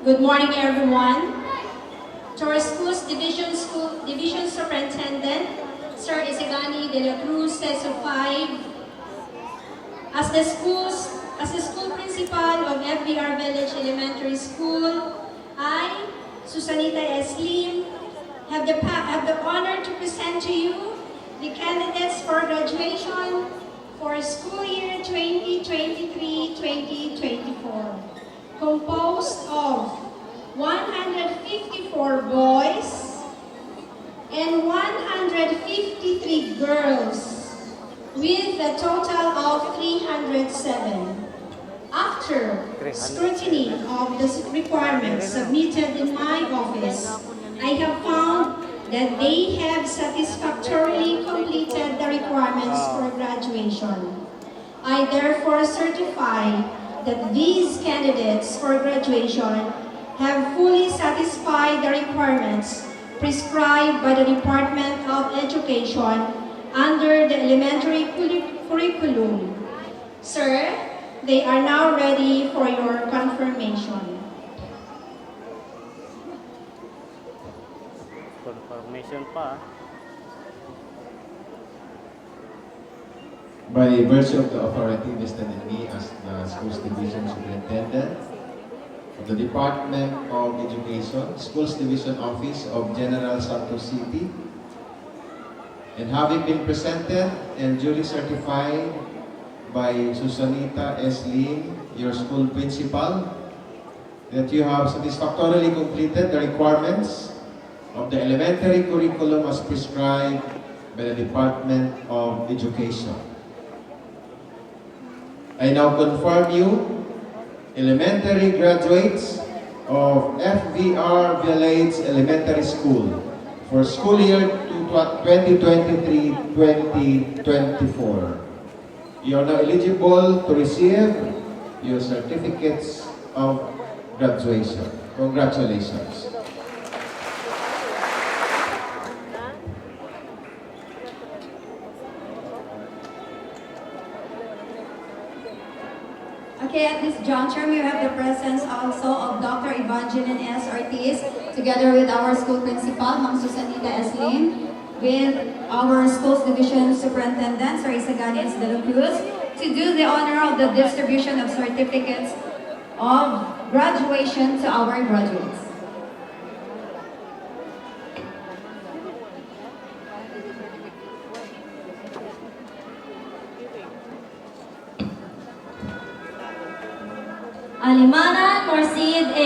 Good morning, everyone. To our school's division superintendent, Sir Isigani de la Cruz, SESO 5, as the school principal of FBR Village Elementary School, I, Susanita S. Lim, have the honor to present to you the candidates for graduation for school year 2023-2024, composed of 154 boys and 153 girls, with a total of 307. After scrutiny of the requirements submitted in my office, I have found that they have satisfactorily completed the requirements for graduation. I therefore certify that these candidates for graduation have fully satisfied the requirements prescribed by the Department of Education under the elementary curriculum. Sir, they are now ready for your confirmation. Confirmation pa. By virtue of the authority vested in me as the Schools Division Superintendent of the Department of Education, Schools Division Office of General Santos City, and having been presented and duly certified by Susanita S. Lim, your school principal, that you have satisfactorily completed the requirements of the elementary curriculum as prescribed by the Department of Education. I now confirm you elementary graduates of FBR Village Elementary School for school year 2023-2024. You are now eligible to receive your certificates of graduation. Congratulations. Okay, at this juncture, we have the presence also of Dr. Evangeline S. Ortiz, together with our school principal, Ma'am Susanita S. Lim, with our schools division superintendent, Sir Isagani S. De La Cruz, to do the honor of the distribution of certificates of graduation to our graduates. Alimana Morsid A.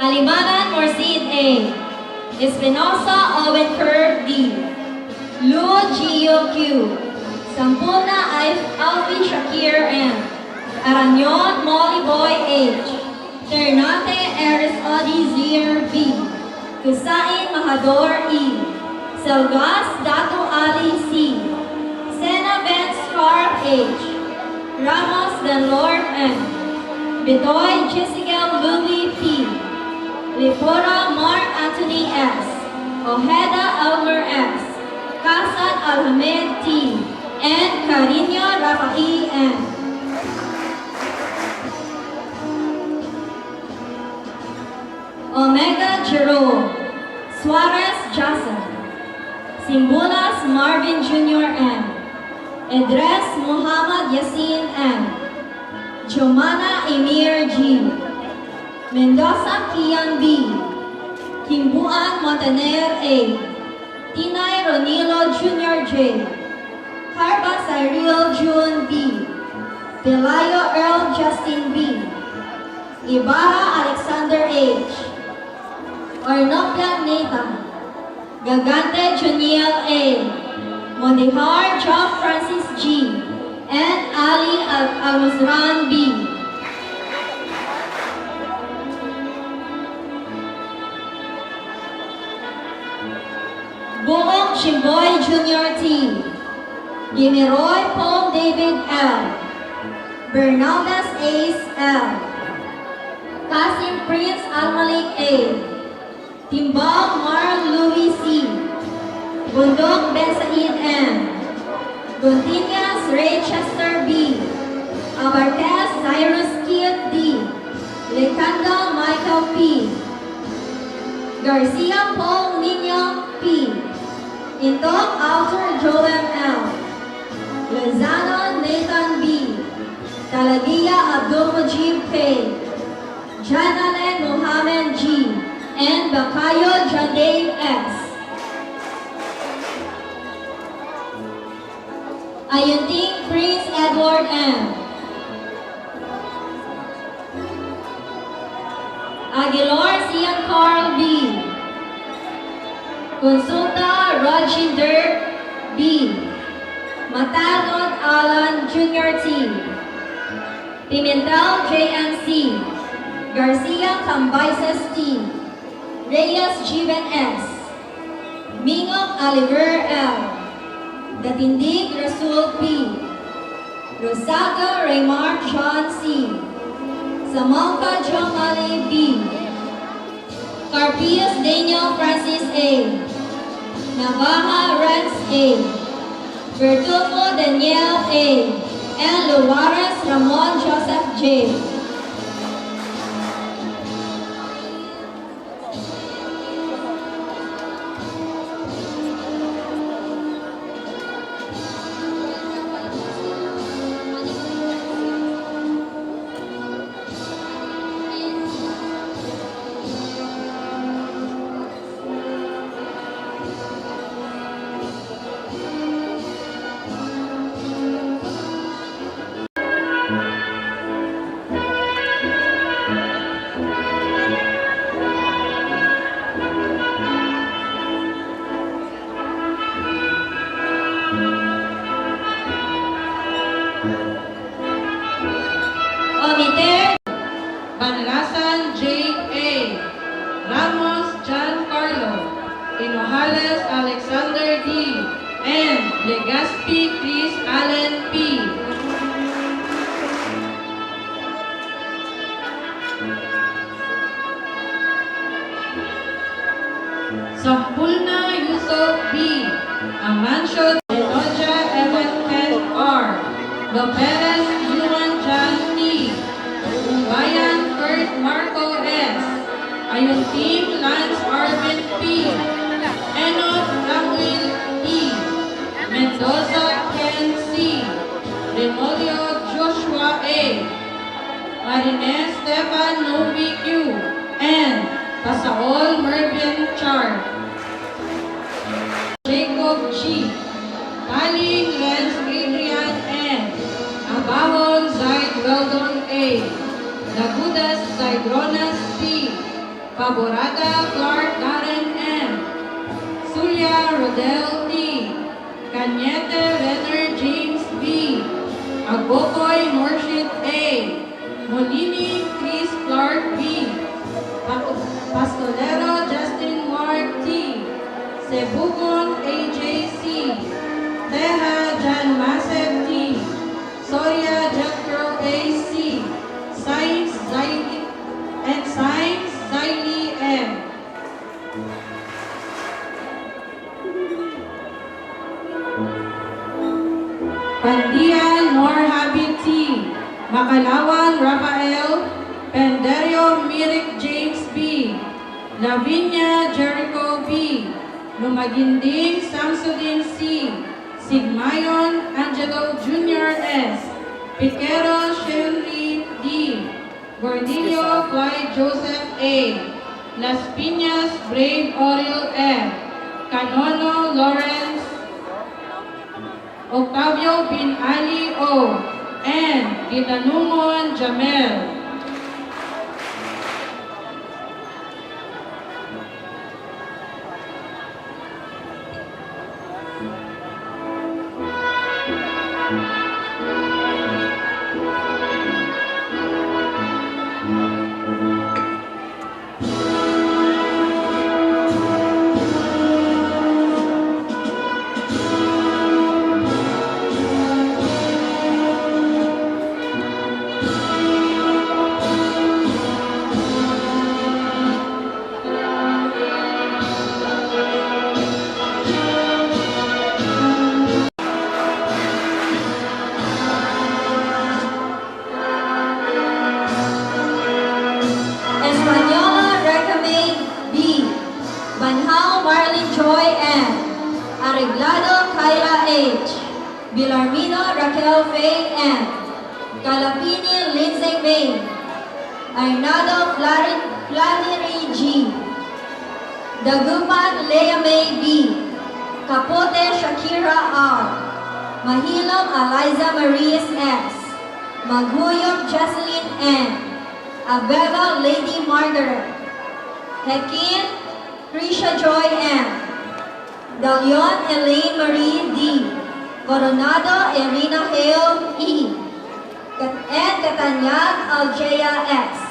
Alimana Morsid A. Espinosa Owen Kerr D. Lu Gio Q. Sampuna Alvin Shakir M. Aranyon Molly Boy H. Ternate Eris Odi Zir B. Kusain Mahador E. Selgas Dato Ali C. Sena Ben Scarp H. Ramos Danlord M. Bitoy Jessica Louis P. Lipora Mark Anthony S. Ojeda Elmer S. Kasad Alhamed T. and Carino Rafael M. Omega Jerome. Suarez Joseph. Simbulas Marvin Jr. M. Edres Muhammad Yasin M. Jomana Emir G. Mendoza Kian B. Kimbuan Montaner A. Tinay Ronilo Jr. J. Harba Cyril June B. Pelayo Earl Justin B. Ibarra Alexander H. Ornoplan Nathan. Gagante Juniel A. Mondihar John Francis G. and Ali Al-Musran B. Buong Chimboy Jr. T. Gimiroy Paul David L. Bernaldez Ace L. Kasim Prince Al-Malik A. Timbang Mar Louis C. Bundok Ben Said M. Gontinas Ray Chester B. Abarquez Cyrus Kit D. Lecanda Michael P. Garcia Paul Nino P. Intok Alter Joel L. Lozano Nathan B. Talagia Abdul Mujib K. Janalen Mohammed G. And Bakayo Jadave S. Ayunting Prince Edward M. Aguilar Sian Carl B. Consulta Roginder B. Matador Alan Jr. T. Pimentel JMC. Garcia Cambises T. Reyes Jiven S. Mingok Oliver L. Datindig Rasul P. Rosaga Raymar John C. Samalka Jomali B. Carpius Daniel Francis A. Navaja Rex A. Bertulfo Daniel A. And Luares Ramon Joseph J. Omiter Banlasan J.A. Ramos Giancarlo, Hinojales Alexander D. and Legaspi Chris Allen P. Sampulna Yusuf B. Amancio Enoja Evan Ken R. Loperes Yuan Jan T. Bayan Kurt Marco S. Ayuntim Lance Arvin P. Enot Samuel E. Mendoza Ken C. Remolio Joshua A. Marines Stefan Novi Q. And Pasaol Mervin Char. Jacob G. Kaling Lance Adrian N. Abawon Zaid Weldon A. Lagudas Zaidronas C. Faborada Clark Darren M. Sulia Rodel D. Cañete Renner James B. Agokoy Morshid A. Molini Chris Clark B. Pastolero Justin Mark T. Sebugon AJ C. Teja Jan Masep T. Soria Jethro A. C. Science Zaili and Science Zaili M. Pandian Nor Habit T. Makalawan Rafael. Penderio Mirik James B. Lavinia Jericho B. Lumaginding Samsudin C. Sigmayon Angelo Jr. S. Piquero Shelly D. Gordillo Clyde Joseph A. Las Piñas Brave Oriel F. Canono Lawrence Octavio Bin Ali O. And Gitanumon Jamel. Areglado Kyra H. Bilarmino Raquel Faye M. Calapini Lindsay May. Arnado Flannery G. Dagupan Lea May B. Capote Shakira R. Mahilom Eliza Maris S. Maguyok Jocelyn N. Abeva Lady Margaret. Hekin Krisha Joy M. Dalion Elaine Marie D. Coronado Irina Hale E. And Katanyag Aljea X.